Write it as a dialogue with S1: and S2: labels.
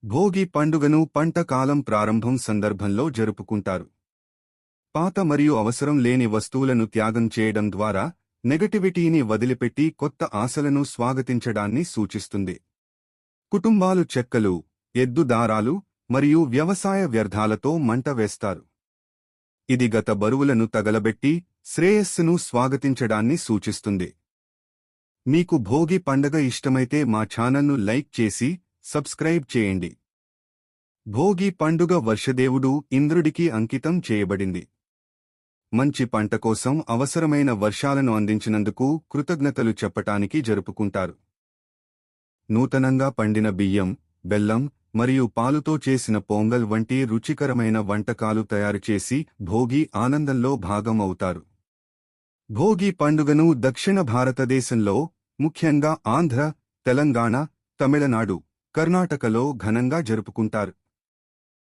S1: భోగి పండుగను పంట కాలం ప్రారంభం సందర్భంలో జరుపుకుంటారు. పాత మరియు అవసరం లేని వస్తువులను త్యాగం చేయడం ద్వారా నెగటివిటీని వదిలిపెట్టి కొత్త ఆశలను స్వాగతించడాన్ని సూచిస్తుంది. కుటుంబాలు చెక్కలు, ఎద్దు దారాలు మరియు వ్యవసాయ వ్యర్థాలతో మంట వేస్తారు. ఇది గత బరువులను తగలబెట్టి శ్రేయస్సును స్వాగతించడాన్ని సూచిస్తుంది. మీకు భోగి పండగ ఇష్టమైతే మా ఛానల్ను లైక్ చేసి సబ్స్క్రైబ్ చేయండి. భోగి పండుగ వర్షదేవుడు ఇంద్రుడికి అంకితం చేయబడింది. మంచి పంట కోసం అవసరమైన వర్షాలను అందించినందుకు కృతజ్ఞతలు చెప్పటానికి జరుపుకుంటారు. నూతనంగా పండిన బియ్యం, బెల్లం మరియు పాలుతో చేసిన పొంగల్ వంటి రుచికరమైన వంటకాలు తయారుచేసి భోగి ఆనందంలో భాగం అవుతారు. భోగి పండుగను దక్షిణ భారతదేశంలో, ముఖ్యంగా ఆంధ్ర, తెలంగాణ, తమిళనాడు, కర్ణాటకలో ఘనంగా జరుపుకుంటారు.